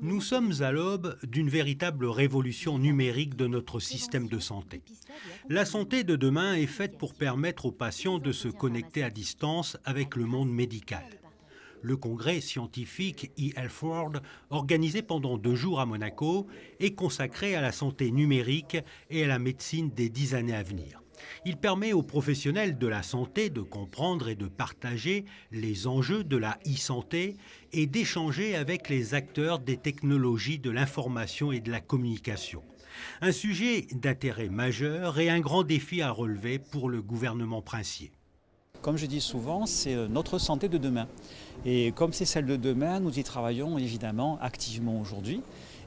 Nous sommes à l'aube d'une véritable révolution numérique de notre système de santé. La santé de demain est faite pour permettre aux patients de se connecter à distance avec le monde médical. Le congrès scientifique eHealth World, organisé pendant 2 jours à Monaco, est consacré à la santé numérique et à la médecine des 10 années à venir. Il permet aux professionnels de la santé de comprendre et de partager les enjeux de la e-santé et d'échanger avec les acteurs des technologies de l'information et de la communication. Un sujet d'intérêt majeur et un grand défi à relever pour le gouvernement princier. Comme je dis souvent, c'est notre santé de demain. Et comme c'est celle de demain, nous y travaillons évidemment activement aujourd'hui.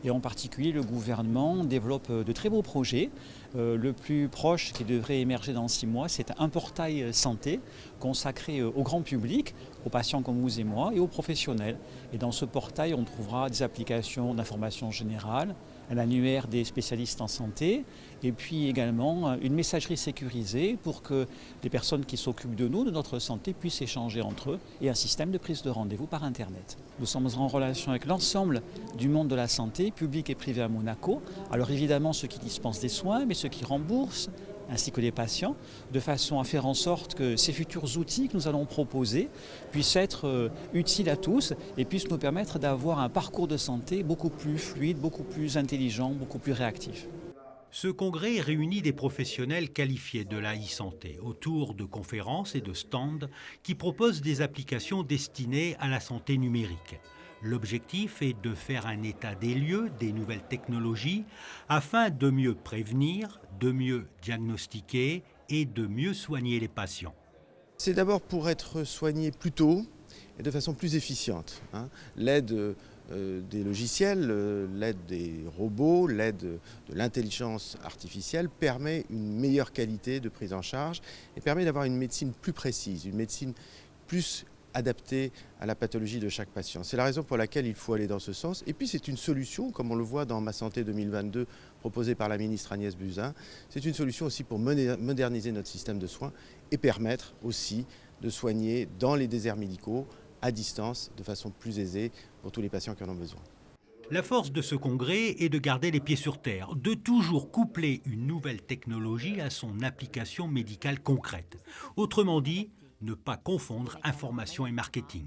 Et en particulier, le gouvernement développe de très beaux projets. Le plus proche qui devrait émerger dans 6 mois, c'est un portail santé consacré au grand public, aux patients comme vous et moi et aux professionnels. Et dans ce portail, on trouvera des applications d'information générale, un annuaire des spécialistes en santé et puis également une messagerie sécurisée pour que les personnes qui s'occupent de nous, de notre santé, puissent échanger entre eux et un système de prise de rendez-vous par Internet. Nous sommes en relation avec l'ensemble du monde de la santé, public et privé à Monaco. Alors évidemment ceux qui dispensent des soins, mais ceux qui remboursent, ainsi que les patients, de façon à faire en sorte que ces futurs outils que nous allons proposer puissent être utiles à tous et puissent nous permettre d'avoir un parcours de santé beaucoup plus fluide, beaucoup plus intelligent, beaucoup plus réactif. Ce congrès réunit des professionnels qualifiés de la e-santé autour de conférences et de stands qui proposent des applications destinées à la santé numérique. L'objectif est de faire un état des lieux des nouvelles technologies afin de mieux prévenir, de mieux diagnostiquer et de mieux soigner les patients. C'est d'abord pour être soigné plus tôt et de façon plus efficiente. L'aide des logiciels, l'aide des robots, l'aide de l'intelligence artificielle permet une meilleure qualité de prise en charge et permet d'avoir une médecine plus précise, une médecine plus adaptée à la pathologie de chaque patient. C'est la raison pour laquelle il faut aller dans ce sens. Et puis c'est une solution, comme on le voit dans Ma Santé 2022, proposée par la ministre Agnès Buzyn, c'est une solution aussi pour moderniser notre système de soins et permettre aussi de soigner dans les déserts médicaux, à distance, de façon plus aisée pour tous les patients qui en ont besoin. La force de ce congrès est de garder les pieds sur terre, de toujours coupler une nouvelle technologie à son application médicale concrète. Autrement dit, ne pas confondre information et marketing.